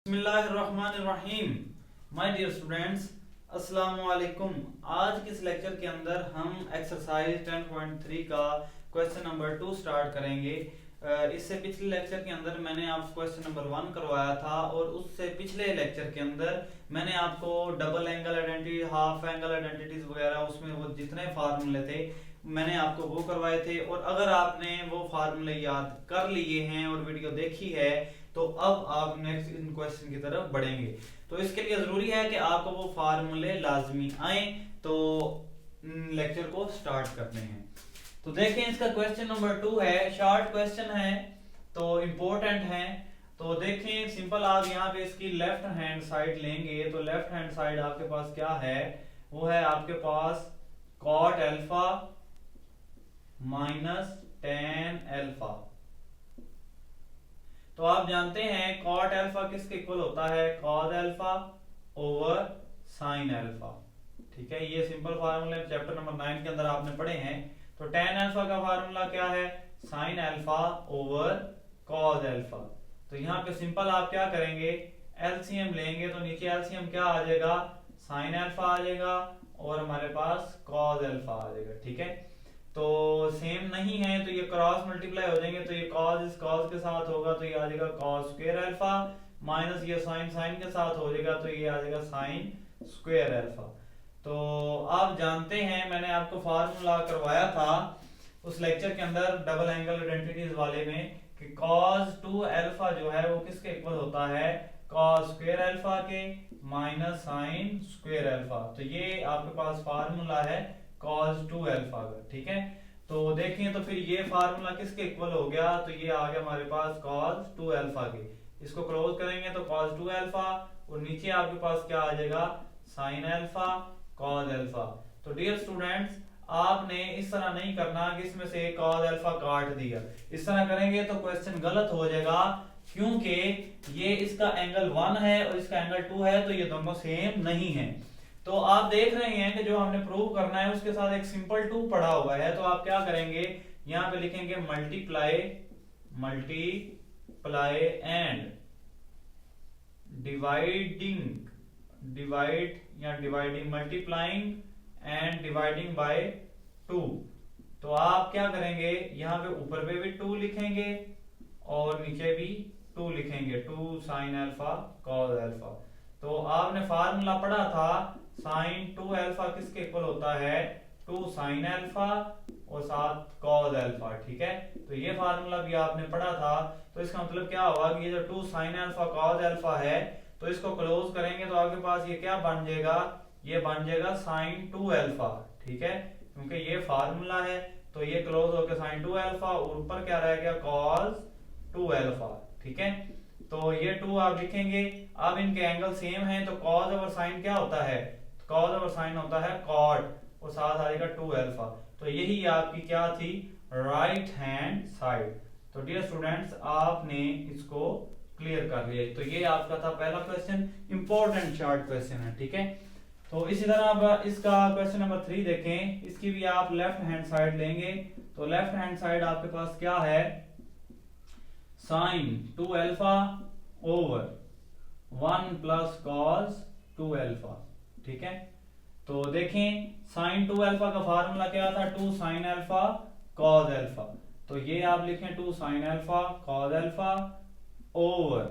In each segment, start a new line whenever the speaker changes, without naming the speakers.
बिस्मिल्लाहिर्रहमानिर्रहीम। My dear students, अस्सलाम वालेकुम। आज के इस लेक्चर के अंदर हम एक्सरसाइज 10.3 का क्वेश्चन नंबर 2 स्टार्ट करेंगे। इससे पिछले लेक्चर के अंदर मैंने आपको क्वेश्चन नंबर 1 करवाया था और उससे पिछले लेक्चर के अंदर मैंने आपको double angle identity, half angle identities वगैरह उसमें वो जितने फार्मूले थे मैंने आपको वो करवाए थे। और अगर आपने वो फार्मूले याद कर लिए हैं और वीडियो देखी है तो अब आप नेक्स्ट इन क्वेश्चन की तरफ बढ़ेंगे। तो इसके लिए जरूरी है कि आपको वो फार्मूले लाजमी आए। तो लेक्चर को स्टार्ट करते हैं। तो देखें, इसका क्वेश्चन नंबर 2 है, शॉर्ट क्वेश्चन है तो इम्पोर्टेंट है। तो देखें, सिंपल आप यहाँ पे इसकी लेफ्ट हैंड साइड लेंगे तो लेफ्ट हैंड साइड आपके पास क्या है, वो है आपके पास cot alpha minus tan alpha. तो आप जानते हैं कॉट अल्फा किसके इक्वल होता है, cos alpha over sine alpha. ठीक है, ये सिंपल फार्मूला चैप्टर नंबर 9 के अंदर आपने पढ़े हैं। तो टेन अल्फा का फार्मूला क्या है, sign alpha over cos alpha. तो यहाँ पे सिंपल आप क्या करेंगे, एलसीएम लेंगे तो नीचे एलसीएम क्या आ जाएगा, साइन अल्फा आ जाएगा और हमारे पास कॉस अल्फा आ जाएगा। ठीक है, तो सेम नहीं है तो ये क्रॉस मल्टीप्लाई हो जाएंगे तो ये कॉस इस कॉस के साथ होगा तो ये आ जाएगा कॉस स्क्वायर अल्फा माइनस ये साइन साइन के साथ हो जाएगा तो ये आ जाएगा साइन स्क्वायर अल्फा। तो आप जानते हैं मैंने आपको फार्मूला करवाया था उस लेक्चर के अंदर डबल एंगल आइडेंटिटीज वाले में कि cos 2 अल्फा जो है वो किसके इक्वल होता है, cos स्क्वायर अल्फा के माइनस साइन स्क्वायर अल्फा। तो ये आपके पास फार्मूला है cos 2 अल्फा का। ठीक है, तो देखिए तो फिर ये फार्मूला किसके इक्वल हो गया, तो ये आ गया हमारे पास cos 2 अल्फा के। इसको क्लोज करेंगे तो cos 2 अल्फा और नीचे आपके पास क्या आ जाएगा, sin अल्फा cos अल्फा। तो डियर स्टूडेंट्स, आपने इस तरह नहीं करना कि इसमें से cos अल्फा काट दिया, इस तरह करेंगे तो क्वेश्चन गलत हो जाएगा क्योंकि ये इसका एंगल 1 है और इसका एंगल 2 है तो ये दोनों सेम नहीं है। तो आप देख रहे हैं कि जो हमने प्रूव करना है उसके साथ एक सिंपल 2 पड़ा हुआ है। तो आप क्या करेंगे, यहां पे लिखेंगे मल्टीप्लाई मल्टीप्लाई एंड डिवाइड या dividing, multiplying and dividing by 2। तो आप क्या करेंगे, यहाँ पे ऊपर पे भी 2 लिखेंगे और नीचे भी 2 लिखेंगे, 2 साइन अल्फा कॉस अल्फा। तो आपने फार्मूला पढ़ा था साइन 2 अल्फा किसके इक्वल होता है, 2 साइन अल्फा और साथ कॉस अल्फा। ठीक है, तो ये फार्मूला भी आपने पढ़ा था। तो इसका मतलब क्या हुआ कि ये जो 2 साइन अल्फा कॉस अल्फा है तो इसको क्लोज करेंगे तो आपके पास ये क्या बन जाएगा, ये बन जाएगा साइन 2 अल्फा। ठीक है, क्योंकि ये फार्मूला है तो ये क्लोज होकर साइन 2 अल्फा और ऊपर क्या रह गया, कॉस 2 अल्फा। ठीक है, तो ये 2 आप लिखेंगे। अब इनके एंगल सेम हैं तो कॉस और साइन क्या होता है, कॉस और साइन होता है कॉट और साथ आएगा 2 अल्फा। तो यही आपकी क्या थी, राइट हैंड साइड। तो डियर स्टूडेंट्स, आपने इसको क्लियर कर लिया। तो ये आपका था पहला क्वेश्चन, इंपॉर्टेंट शॉर्ट क्वेश्चन है। ठीक है, तो इसी तरह अब इसका क्वेश्चन नंबर 3 देखें। इसकी भी आप लेफ्ट हैंड साइड लेंगे तो लेफ्ट हैंड साइड आपके पास क्या है, sine 2 alpha over 1 plus cos 2 alpha. ठीक है, तो देखें साइन 2 अल्फा का फार्मूला क्या था, 2 साइन अल्फा कॉस अल्फा। तो ये आप लिखें 2 sine alpha cos alpha over,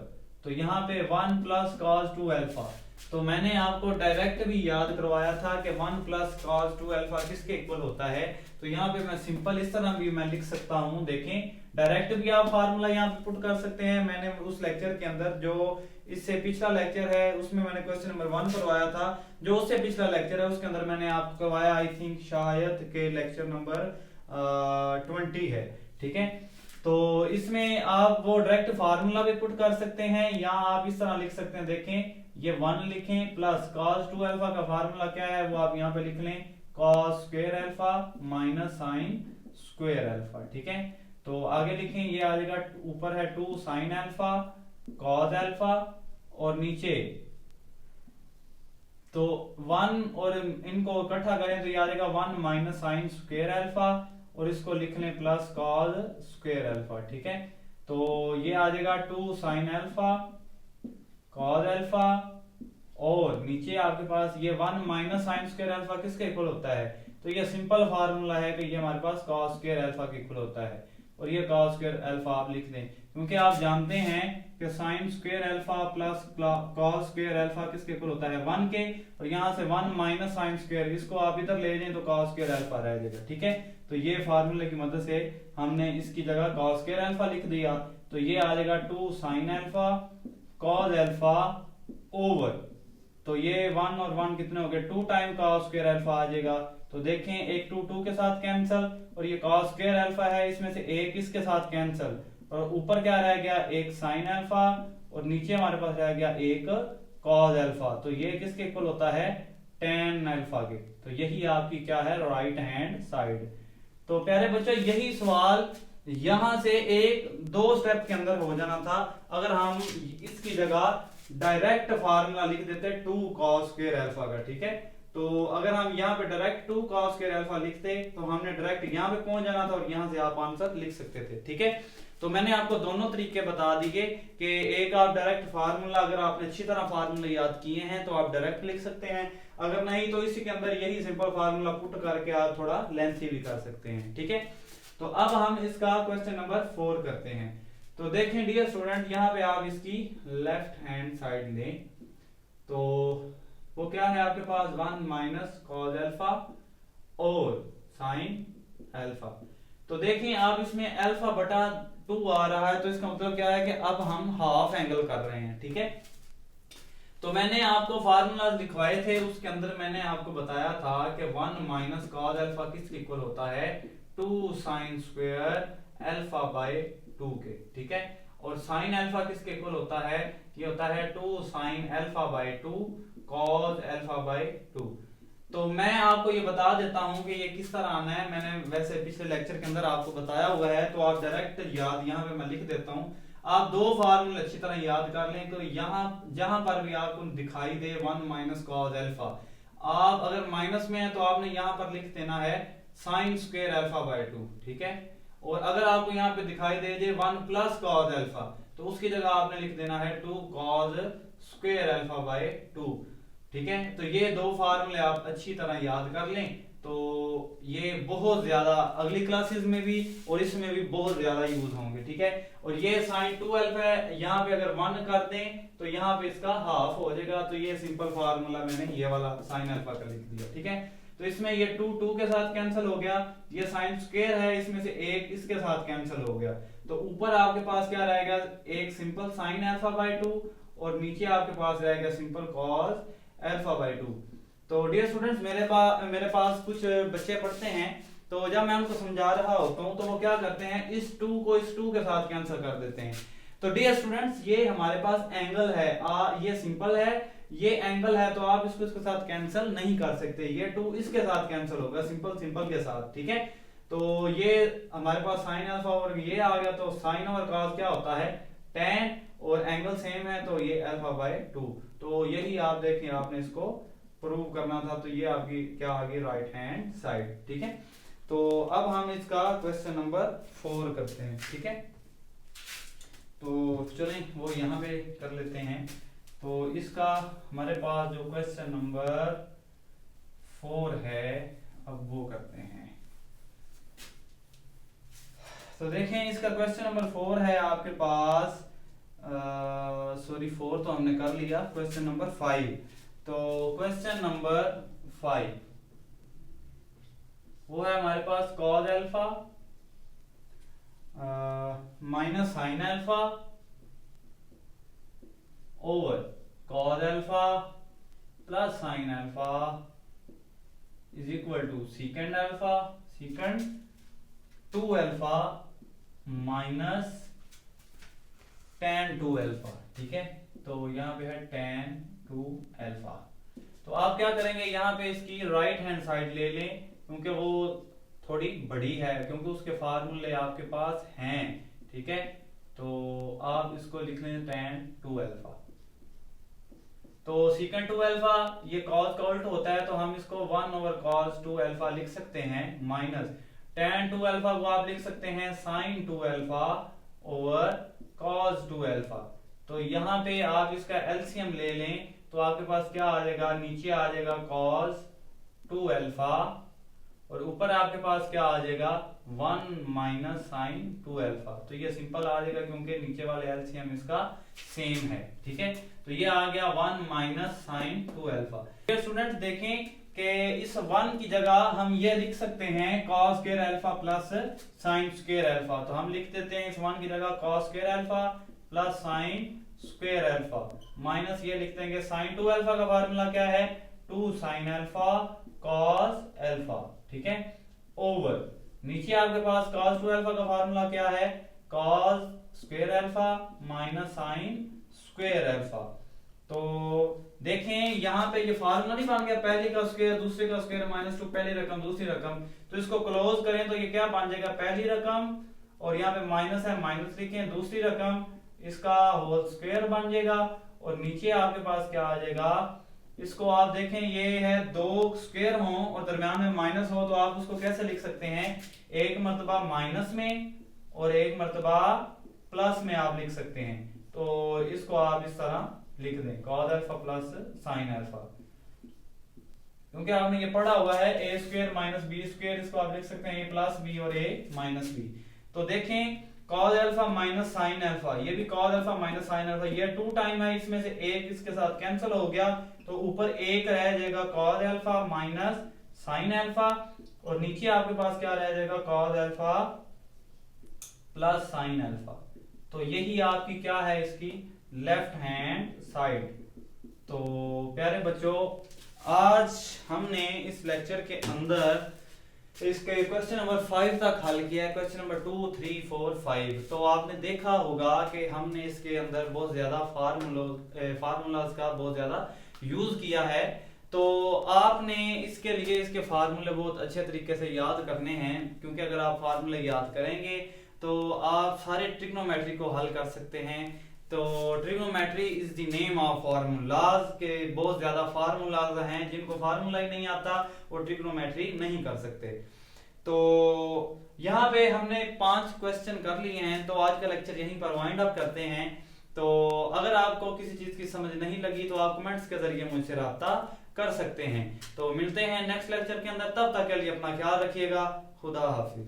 तो यहाँ पे 1 प्लस कॉस 2 अल्फा। तो मैंने आपको डायरेक्ट भी याद करवाया था कि 1 प्लस कॉस 2 अल्फा किसके इक्वल होता है। तो यहाँ पे मैं सिंपल इस तरह भी मैं लिख सकता हूँ। देखें, डायरेक्ट भी आप फार्मूला यहाँ पे पुट कर सकते हैं। मैंने उस लेक्चर के अंदर जो इससे पिछला लेक्चर है उसमें मैंने क्वेश्चन नंबर 1 करवाया था, जो उससे पिछला लेक्चर है उसके अंदर मैंने आपको करवाया आई थिंक शायद के लेक्चर नंबर 20 है। ठीक है, तो इसमें आप वो डायरेक्ट फार्मूला भी पुट कर सकते हैं या आप इस तरह लिख सकते हैं। देखें, ये 1 लिखें प्लस cos 2 अल्फा का फार्मूला क्या है वो आप यहाँ पे लिख लें, cos square alpha minus sine square alpha. ठीक है, तो आगे लिखें, ये आ जाएगा ऊपर है 2 साइन अल्फा cos अल्फा और नीचे तो 1 और इनको इकट्ठा करें तो ये आ जाएगा 1 माइनस साइन स्क्वायर अल्फा और इसको लिख लें प्लस कॉस स्क्वायर अल्फा। ठीक है, तो ये आ जाएगा 2 साइन अल्फा कॉस अल्फा, और नीचे आपके पास ये 1 माइनस साइन स्क्वायर अल्फा किसके इक्वल होता है, तो ये सिंपल फार्मूला है कि ये हमारे पास cos स्क्वायर अल्फा के इक्वल होता है, और ये cos स्क्वायर अल्फा आप लिख दें, क्योंकि आप जानते हैं कि sine square alpha plus cos square alpha किसके इक्वल होता है 1 के, और यहाँ से 1 माइनस साइन स्क्वायर, इसको आप इधर ले जाएं तो cos स्क्वायर अल्फा रह जाएगा, ठीक है। तो ये फार्मूले की मदद से हमने इसकी जगह cos स्क्वायर अल्फा लिख दिया, तो ये आ जाएगा 2 sine alpha cos alpha over, तो ये 1 और 1 कितने हो गए 2 टाइम cos स्क्वायर अल्फा आ जाएगा। तो देखें एक 2 2 के साथ कैंसिल, और ये cos स्क्वायर अल्फा है, इसमें से एक इसके साथ कैंसिल, और ऊपर क्या रह गया एक साइन अल्फा, और नीचे हमारे पास रह गया एक cos अल्फा, तो ये किसके इक्वल होता है tan अल्फा के। तो यही आपकी क्या है राइट हैंड साइड। तो प्यारे बच्चों यही सवाल यहां से एक 2 स्टेप के अंदर हो जाना था, अगर हम इसकी जगह डायरेक्ट फार्मूला लिख देते 2 cos स्क्वायर अल्फा का, ठीक है। तो अगर हम यहाँ पे डायरेक्ट 2 cos स्क्वायर अल्फा लिखते तो हमने डायरेक्ट यहाँ पे पहुंच जाना था, और यहाँ से आप आंसर लिख सकते थे, ठीक है। तो मैंने आपको दोनों तरीके बता दिए कि एक आप डायरेक्ट फार्मूला, अगर आपने अच्छी तरह फार्मूला याद किए हैं तो आप डायरेक्ट लिख सकते हैं, अगर नहीं तो इसी के अंदर यही सिंपल फार्मूला पुट करके आप थोड़ा लेंथी भी कर सकते हैं, ठीक है। तो अब हम इसका क्वेश्चन नंबर 4 करते हैं। तो देखें डियर स्टूडेंट, यहाँ पे आप इसकी लेफ्ट हैंड साइड लें, तो वो क्या है आपके पास 1 माइनस कॉस अल्फा और साइन अल्फा। तो देखें आप इसमें अल्फा बटा 2 आ रहा है, तो इसका मतलब क्या है कि अब हम हाफ एंगल कर रहे हैं, ठीक है। तो मैंने आपको फार्मूला लिखवाए थे, उसके अंदर मैंने आपको बताया था कि 1 माइनस कॉस अल्फा किसके इक्वल होता है 2 साइन स्क्वायर अल्फा बाय 2 के, ठीक है। और साइन अल्फा किसके इक्वल होता है, ये होता है 2 sine alpha by 2 cos alpha by 2। तो मैं आपको ये बता देता हूं कि ये किस तरह आना है, मैंने वैसे पिछले लेक्चर के अंदर आपको बताया हुआ है, तो आप डायरेक्ट याद यहाँ पे मैं लिख देता हूं, आप 2 फार्मूले अच्छी तरह याद कर लें। तो यहाँ जहां पर भी आपको दिखाई दे 1 माइनस कॉस अल्फा, आप अगर माइनस में है तो आपने यहाँ पर लिख देना है साइन स्क्वायर अल्फा बाय 2, ठीक है। और अगर आपको यहाँ पे दिखाई दे 1 प्लस कॉस अल्फा, तो उसकी जगह आपने लिख देना है 2 कॉस स्क्वायर अल्फा बाय 2, ठीक है। तो ये 2 फार्मूले आप अच्छी तरह याद कर लें, तो ये बहुत ज्यादा अगली क्लासेस में भी और इसमें भी बहुत ज्यादा यूज होंगे, ठीक है। और ये साइन 2 अल्फा है, यहाँ पे अगर 1 कर दें तो यहाँ पे इसका हाफ हो जाएगा, तो ये सिंपल फार्मूला मैंने ये वाला साइन अल्फा का लिख दिया, ठीक है। तो इसमें ये 2 2 के साथ कैंसिल हो गया, ये साइन स्क्वायर है, इसमें से एक इसके साथ कैंसिल हो गया, तो ऊपर आपके पास क्या रहेगा एक सिंपल साइन अल्फा बाय 2, और नीचे आपके पास रहेगा सिंपल कॉस अल्फा बाय 2। तो डियर स्टूडेंट्स मेरे पास कुछ बच्चे पढ़ते हैं, तो जब मैं उनको समझा रहा होता हूँ तो वो क्या करते हैं इस 2 को इस 2 के साथ कैंसिल कर देते हैं। तो डियर स्टूडेंट्स ये हमारे पास एंगल है, ये सिंपल है, ये एंगल है, तो आप इसको इसके साथ कैंसिल नहीं कर सकते, ये 2 इसके साथ कैंसिल होगा सिंपल सिंपल के साथ, ठीक है। तो ये हमारे पास साइन अल्फा और ये आ गया, तो साइन और कॉस क्या होता है tan, और एंगल सेम है तो ये अल्फा बाय 2। तो यही आप देखें आपने इसको प्रूव करना था, तो ये आपकी क्या आ गई राइट हैंड साइड, ठीक है। तो अब हम इसका क्वेश्चन नंबर 4 करते हैं, ठीक है। तो चलें वो यहाँ पे कर लेते हैं। तो इसका हमारे पास जो क्वेश्चन नंबर 4 है अब वो करते हैं। तो देखें इसका क्वेश्चन नंबर 4 है आपके पास, सॉरी 4 तो हमने कर लिया, क्वेश्चन नंबर 5। तो क्वेश्चन नंबर 5 वो है हमारे पास cos alpha minus sin alpha over cos alpha plus sin alpha is equal to sec alpha sec 2 alpha minus tan 2 alpha, ठीक है। तो यहाँ पे है tan 2 अल्फा। तो आप क्या करेंगे यहाँ पे इसकी राइट हैंड साइड ले लें, क्योंकि वो थोड़ी बड़ी है, क्योंकि उसके फार्मूले आपके पास हैं, ठीक है। तो आप इसको लिख लें tan 2 अल्फा। तो सीकेंड 2 अल्फा ये cos का उल्ट होता है, तो हम इसको 1 ओवर cos 2 अल्फा लिख सकते हैं, माइनस tan 2 अल्फा को आप लिख सकते हैं sin 2 alpha over cos 2 alpha. तो यहाँ पे आप इसका एलसीएम ले लें तो आपके पास क्या आ जाएगा, नीचे आ जाएगा cos 2 अल्फा और ऊपर आपके पास क्या आ जाएगा 1 माइनस साइन 2 अल्फा। तो ये सिंपल आ जाएगा क्योंकि नीचे वाले एलसीएम इसका सेम है। ठीक है, तो ये आ गया 1 माइनस साइन 2 अल्फा। ये स्टूडेंट्स देखें कि इस 1 की जगह हम ये लिख सकते हैं cos square alpha plus sine square alpha. तो हम लिख देते हैं इस 1 की जगह cos square alpha plus sine square alpha minus ये लिख देंगे साइन 2 अल्फा का फार्मूला क्या है 2 साइन अल्फा cos अल्फा। ठीक है, ओवर नीचे आपके पास cos 2 अल्फा का फार्मूला क्या है cos square alpha minus sine square alpha. तो देखें यहाँ पे ये फार्मूला नहीं बन गया, पहले का स्क्वायर दूसरे का स्क्वायर माइनस 2, पहली रकम दूसरी रकम। तो इसको क्लोज करें तो ये क्या बन जाएगा, पहली रकम और यहाँ पे माइनस है माइनस लिखें, दूसरी रकम इसका होल स्क्वायर बन जाएगा और नीचे आपके पास क्या आ जाएगा, इसको आप देखें ये है 2 स्क्वायर हो और दरम्यान में माइनस हो तो आप उसको कैसे लिख सकते हैं, एक मर्तबा माइनस में और एक मर्तबा प्लस में आप लिख सकते हैं। तो इसको आप इस तरह लिख दें cos alpha plus sin alpha, क्योंकि आपने ये पढ़ा हुआ है ए स्क्वायर माइनस बी स्क्वायर, इसको आप लिख सकते हैं ए प्लस बी और ए माइनस बी। तो देखें cos alpha minus sin alpha, ये भी cos alpha minus sin alpha, ये 2 टाइम है, इसमें से एक इसके साथ कैंसिल हो गया तो ऊपर एक रह जाएगा cos alpha minus sin alpha और नीचे आपके पास क्या रह जाएगा cos alpha plus sin alpha. तो यही आपकी क्या है इसकी लेफ्ट हैंड साइड। तो प्यारे बच्चों आज हमने इस लेक्चर के अंदर इसके क्वेश्चन नंबर 5 तक हल किया है, क्वेश्चन नंबर 2, 3, 4, 5। तो आपने देखा होगा कि हमने इसके अंदर बहुत ज्यादा फार्मूलाज का बहुत ज्यादा यूज किया है। तो आपने इसके लिए इसके फार्मूले बहुत अच्छे तरीके से याद करने हैं, क्योंकि अगर आप फार्मूले याद करेंगे तो आप सारे ट्रिग्नोमेट्री को हल कर सकते हैं। तो trigonometry is the name of formulas के बहुत ज्यादा फार्मूलाज हैं, जिनको फार्मूला ही नहीं आता वो ट्रिग्नोमेट्री नहीं कर सकते। तो यहाँ पे हमने 5 क्वेश्चन कर लिए हैं, तो आज का लेक्चर यहीं पर वाइंड अप करते हैं। तो अगर आपको किसी चीज की समझ नहीं लगी तो आप कमेंट्स के जरिए मुझसे राब्ता कर सकते हैं। तो मिलते हैं नेक्स्ट लेक्चर के अंदर, तब तक के लिए अपना ख्याल रखिएगा। खुदा हाफिज।